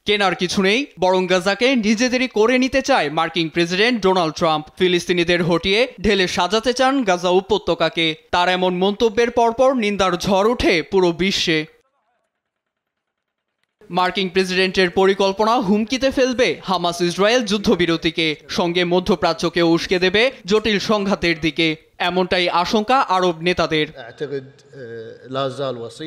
কেনার কিছু নেই, বরং গাজাকে নিজেদেরই করে নিতে চায় মার্কিন প্রেসিডেন্ট ডোনাল্ড ট্রাম্প। ফিলিস্তিনিদের হটিয়ে ঢেলে সাজাতে চান গাজা উপত্যকাকে। তার এমন মন্তব্যের পরপর নিন্দার ঝড় ওঠে পুরো বিশ্বে। মার্কিন প্রেসিডেন্টের পরিকল্পনা হুমকিতে ফেলবে হামাস ইসরায়েল যুদ্ধবিরতিকে, সঙ্গে মধ্যপ্রাচ্যকে উস্কে দেবে জটিল সংঘাতের দিকে, এমনটাই আশঙ্কা আরব নেতাদের।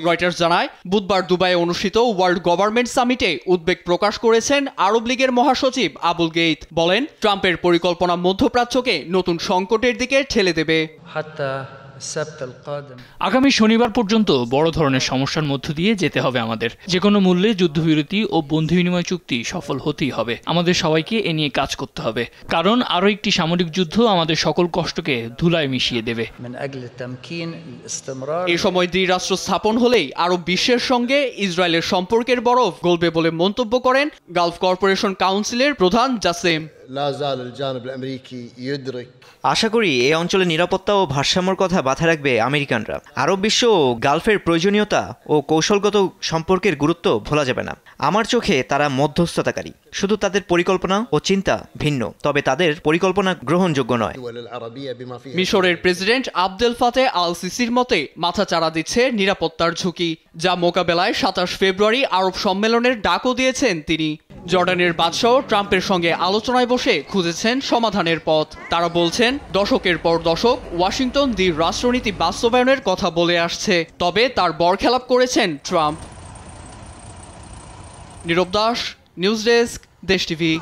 রয়টার্স জানায়, বুধবার দুবাইয়ে অনুষ্ঠিত ওয়ার্ল্ড গভর্নমেন্ট সামিটে উদ্বেগ প্রকাশ করেছেন আরব লীগের মহাসচিব আবুল গেইত। বলেন, ট্রাম্পের পরিকল্পনা মধ্যপ্রাচ্যকে নতুন সংকটের দিকে ঠেলে দেবে। আগামী শনিবার পর্যন্ত বড় ধরনের সমস্যার মধ্য দিয়ে যেতে হবে আমাদের। যে কোনো মূল্যে যুদ্ধবিরতি ও বন্ধু বিনিময় চুক্তি সফল হতেই হবে। আমাদের সবাইকে এ নিয়ে কাজ করতে হবে, কারণ আরও একটি সামরিক যুদ্ধ আমাদের সকল কষ্টকে ধুলায় মিশিয়ে দেবে। এ সময় দ্বিরাষ্ট্র স্থাপন হলেই আরব বিশ্বের সঙ্গে ইসরায়েলের সম্পর্কের বরফ গলবে বলে মন্তব্য করেন গালফ কর্পোরেশন কাউন্সিলের প্রধান জাসেম। আশা করি এই অঞ্চলের নিরাপত্তা ও ভারসাম্যর কথা মাথায় রাখবে আমেরিকানরা। আরব বিশ্ব ও গালফের প্রয়োজনীয়তা ও কৌশলগত সম্পর্কের গুরুত্ব ভোলা যাবে না। আমার চোখে তারা মধ্যস্থতাকারী, শুধু তাদের পরিকল্পনা ও চিন্তা ভিন্ন, তবে তাদের পরিকল্পনা গ্রহণযোগ্য নয়। মিশরের প্রেসিডেন্ট আবদেল ফাতে আল সিসির মতে মাথাচাড়া দিচ্ছে নিরাপত্তার ঝুঁকি, যা মোকাবেলায় ২৭ ফেব্রুয়ারি আরব সম্মেলনের ডাকও দিয়েছেন তিনি। জর্ডানের বাদশাহ ট্রাম্পের সঙ্গে আলোচনায় বসে খুঁজেছেন সমাধানের পথ। তারা বলছেন, দশকের পর দশক ওয়াশিংটন রাষ্ট্রনীতি বাস্তবায়নের কথা বলে আসছে, তবে তার বরখেলাপ করেছেন ট্রাম্প। নীরব দাস, নিউজ ডেস্ক, দেশ টিভি।